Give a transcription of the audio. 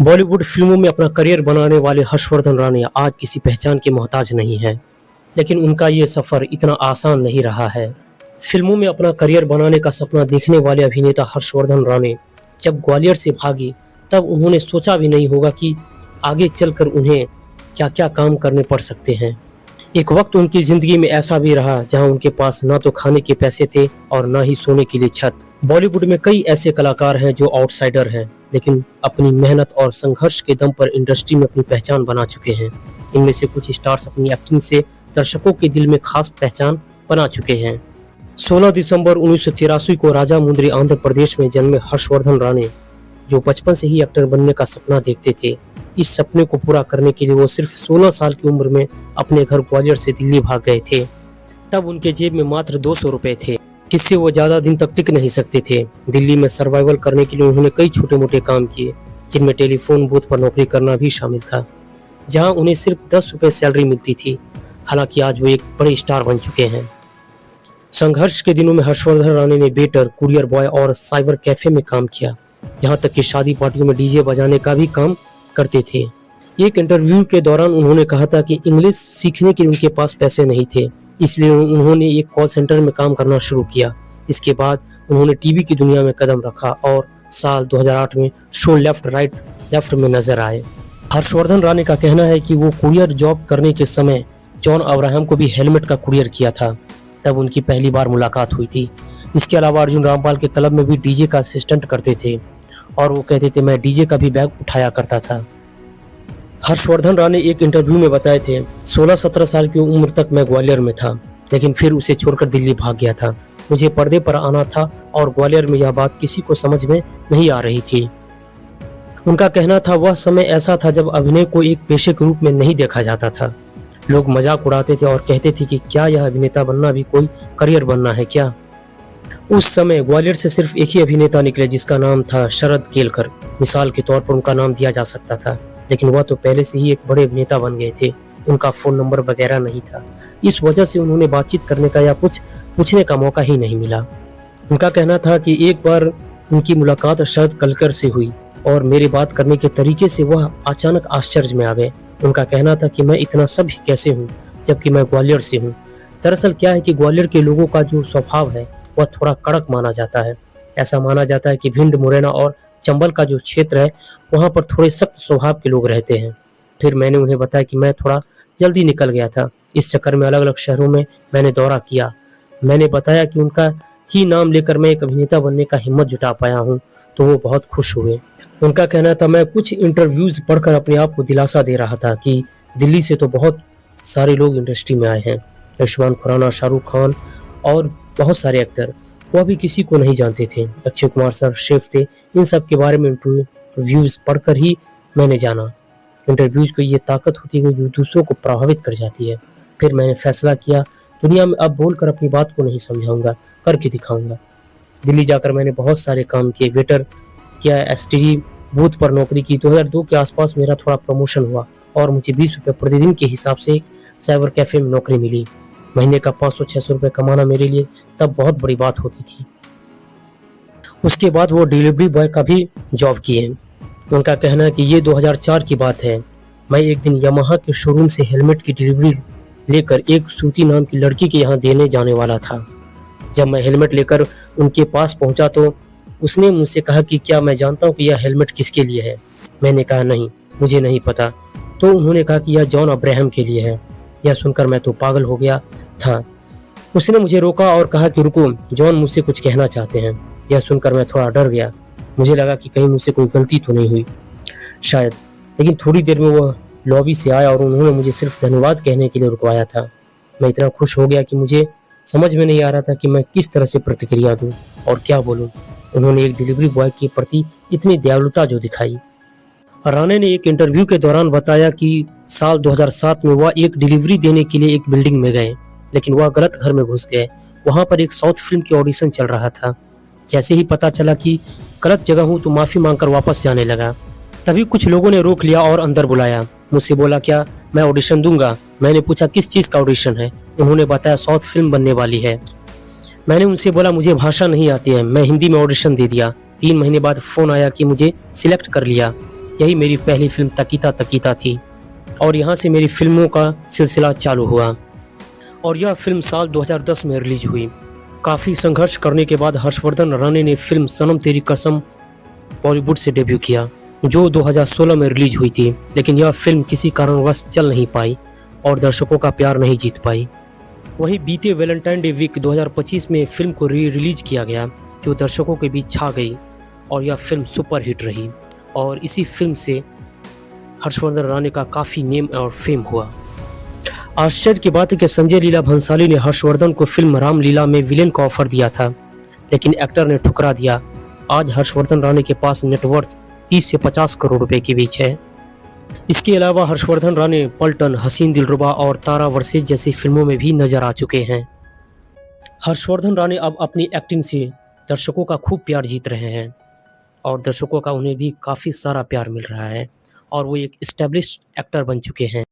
बॉलीवुड फिल्मों में अपना करियर बनाने वाले हर्षवर्धन राणे आज किसी पहचान के मोहताज नहीं हैं, लेकिन उनका ये सफ़र इतना आसान नहीं रहा है। फिल्मों में अपना करियर बनाने का सपना देखने वाले अभिनेता हर्षवर्धन राणे जब ग्वालियर से भागे, तब उन्होंने सोचा भी नहीं होगा कि आगे चलकर उन्हें क्या-क्या काम करने पड़ सकते हैं। एक वक्त उनकी ज़िंदगी में ऐसा भी रहा जहां उनके पास ना तो खाने के पैसे थे और ना ही सोने के लिए छत। बॉलीवुड में कई ऐसे कलाकार हैं जो आउटसाइडर हैं, लेकिन अपनी मेहनत और संघर्ष के दम पर इंडस्ट्री में अपनी पहचान बना चुके हैं। इनमें से कुछ स्टार्स अपनी एक्टिंग से दर्शकों के दिल में खास पहचान बना चुके हैं। 16 दिसंबर 1983 को राजामुंद्री आंध्र प्रदेश में जन्मे हर्षवर्धन राणे, जो बचपन से ही एक्टर बनने का सपना देखते थे, इस सपने को पूरा करने के लिए वो सिर्फ 16 साल की उम्र में अपने घर ग्वालियर से दिल्ली भाग गए थे। तब उनके जेब में मात्र 200 रुपए थे, जिससे वो ज्यादा दिन तक टिक नहीं सकते थे। दिल्ली में सर्वाइवल करने के लिए उन्होंने कई छोटे मोटे काम किए, जिनमें टेलीफोन बूथ पर नौकरी करना भी शामिल था, जहां उन्हें सिर्फ 10 रुपए सैलरी मिलती थी। हालांकि आज वो एक बड़े स्टार बन चुके हैं। संघर्ष के दिनों में हर्षवर्धन राणे ने वेटर, कुरियर बॉय और साइबर कैफे में काम किया, यहाँ तक कि शादी पार्टियों में डीजे बजाने का भी काम करते थे। एक इंटरव्यू के दौरान उन्होंने कहा था कि इंग्लिश सीखने के उनके पास पैसे नहीं थे, इसलिए उन्होंने एक कॉल सेंटर में काम करना शुरू किया। इसके बाद उन्होंने टीवी की दुनिया में कदम रखा और साल 2008 में शो लेफ्ट राइट लेफ्ट में नजर आए। हर्षवर्धन राणे का कहना है कि वो कुरियर जॉब करने के समय जॉन अब्राहम को भी हेलमेट का कुरियर किया था, तब उनकी पहली बार मुलाकात हुई थी। इसके अलावा अर्जुन रामपाल के क्लब में भी डीजे का असिस्टेंट करते थे और वो कहते थे, मैं डीजे का भी बैग उठाया करता था। हर्षवर्धन राणे एक इंटरव्यू में बताए थे, 16-17 साल की उम्र तक मैं ग्वालियर में था, लेकिन फिर उसे छोड़कर दिल्ली भाग गया था। मुझे पर्दे पर आना था और ग्वालियर में यह बात किसी को समझ में नहीं आ रही थी। उनका कहना था, वह समय ऐसा था जब अभिनय को एक पेशे के रूप में नहीं देखा जाता था। लोग मजाक उड़ाते थे और कहते थे कि क्या यह अभिनेता बनना भी कोई करियर बनना है क्या। उस समय ग्वालियर से सिर्फ एक ही अभिनेता निकले, जिसका नाम था शरद केलकर। मिसाल के तौर पर उनका नाम दिया जा सकता था, लेकिन वह तो पहले से ही एक बड़े अभिनेता बन गए थे। उनका फोन नंबर वगैरह नहीं था, इस वजह से उन्होंने बातचीत करने का या कुछ पूछने का मौका ही नहीं मिला। उनका कहना था कि एक बार उनकी मुलाकात शरद केलकर से हुई और मेरे बात करने के तरीके से वह अचानक आश्चर्य में आ गए। उनका कहना था कि मैं इतना सब कैसे हूँ, जबकि मैं ग्वालियर से हूँ। दरअसल क्या है कि ग्वालियर के लोगों का जो स्वभाव है वह थोड़ा कड़क माना जाता है। ऐसा माना जाता है कि भिंड, मुरैना और चंबल का जो क्षेत्र है वहाँ पर थोड़े सख्त स्वभाव के लोग रहते हैं। फिर मैंने उन्हें बताया कि मैं थोड़ा जल्दी निकल गया था, इस चक्कर में अलग अलग शहरों में मैंने दौरा किया। मैंने बताया कि उनका ही नाम लेकर मैं एक अभिनेता बनने का हिम्मत जुटा पाया हूँ, तो वो बहुत खुश हुए। उनका कहना था, मैं कुछ इंटरव्यूज पढ़कर अपने आप को दिलासा दे रहा था कि दिल्ली से तो बहुत सारे लोग इंडस्ट्री में आए हैं, आयुष्मान खुराना, शाहरुख खान और बहुत सारे एक्टर, वह भी किसी को नहीं जानते थे। अक्षय कुमार सर शेफ थे। इन सब के बारे में इंटरव्यूज पढ़कर ही मैंने जाना। इंटरव्यूज को ये ताकत होती है जो दूसरों को प्रभावित कर जाती है। फिर मैंने फैसला किया, दुनिया में अब बोलकर अपनी बात को नहीं समझाऊंगा, करके दिखाऊंगा। दिल्ली जाकर मैंने बहुत सारे काम किए, वेटर किया, एसटीडी बूथ पर नौकरी की। 2002 के आसपास मेरा थोड़ा प्रमोशन हुआ और मुझे 20 रुपये प्रतिदिन के हिसाब से एक साइबर कैफे में नौकरी मिली। महीने का 500-600 रुपये कमाना मेरे लिए तब बहुत बड़ी बात होती थी। उसके बाद वो डिलीवरी बॉय का भी जॉब किए। उनका कहना है कि ये 2004 की बात है। मैं एक दिन यामाहा के शोरूम से हेलमेट की डिलीवरी लेकर एक श्रुति नाम की लड़की के यहाँ देने जाने वाला था। जब मैं हेलमेट लेकर उनके पास पहुंचा तो उसने मुझसे कहा कि क्या मैं जानता हूँ कि यह हेलमेट किसके लिए है। मैंने कहा, नहीं, मुझे नहीं पता। तो उन्होंने कहा कि यह जॉन अब्राहम के लिए है। यह सुनकर मैं तो पागल हो गया था। उसने मुझे रोका और कहा कि रुको, जॉन मुझसे कुछ कहना चाहते हैं। यह सुनकर मैं थोड़ा डर गया। मुझे लगा कि कहीं मुझसे कोई गलती तो नहीं हुई शायद। लेकिन थोड़ी देर में वह लॉबी से आया और उन्होंने मुझे सिर्फ धन्यवाद कहने के लिए रुकवाया था। मैं इतना खुश हो गया कि मुझे समझ में नहीं आ रहा था कि मैं किस तरह से प्रतिक्रिया दूं और क्या बोलूं। उन्होंने एक डिलीवरी बॉय के प्रति इतनी दयालुता जो दिखाई। राणे ने एक इंटरव्यू के दौरान बताया कि साल 2007 में वह एक डिलीवरी देने के लिए एक बिल्डिंग में गए, लेकिन वह गलत घर में घुस गए। वहां पर एक साउथ फिल्म की ऑडिशन चल रहा था। जैसे ही पता चला कि गलत जगह हूँ तो माफी मांगकर वापस जाने लगा। तभी कुछ लोगों ने रोक लिया और अंदर बुलाया। मुझसे बोला, क्या मैं ऑडिशन दूंगा? मैंने पूछा, किस चीज का ऑडिशन है? उन्होंने बताया, साउथ फिल्म बनने वाली है। मैंने उनसे बोला, मुझे भाषा नहीं आती है। मैं हिंदी में ऑडिशन दे दिया। 3 महीने बाद फोन आया कि मुझे सिलेक्ट कर लिया। यही मेरी पहली फिल्म तकीता तकीता थी और यहाँ से मेरी फिल्मों का सिलसिला चालू हुआ और यह फिल्म साल 2010 में रिलीज हुई। काफ़ी संघर्ष करने के बाद हर्षवर्धन राणे ने फिल्म सनम तेरी कसम बॉलीवुड से डेब्यू किया, जो 2016 में रिलीज हुई थी, लेकिन यह फिल्म किसी कारणवश चल नहीं पाई और दर्शकों का प्यार नहीं जीत पाई। वहीं बीते वैलेंटाइन डे वीक 2025 में फिल्म को रिलीज किया गया, जो दर्शकों के बीच छा गई और यह फिल्म सुपर हिट रही और इसी फिल्म से हर्षवर्धन राणे का काफ़ी नेम और फेम हुआ। आश्चर्य की बात है कि संजय लीला भंसाली ने हर्षवर्धन को फिल्म रामलीला में विलेन का ऑफर दिया था, लेकिन एक्टर ने ठुकरा दिया। आज हर्षवर्धन राणे के पास नेटवर्थ 30 से 50 करोड़ रुपए के बीच है। इसके अलावा हर्षवर्धन राणे पलटन, हसीन दिलरुबा और तारा वर्सेज जैसी फिल्मों में भी नजर आ चुके हैं। हर्षवर्धन राणे अब अपनी एक्टिंग से दर्शकों का खूब प्यार जीत रहे हैं और दर्शकों का उन्हें भी काफ़ी सारा प्यार मिल रहा है और वो एक एस्टेब्लिश्ड एक्टर बन चुके हैं।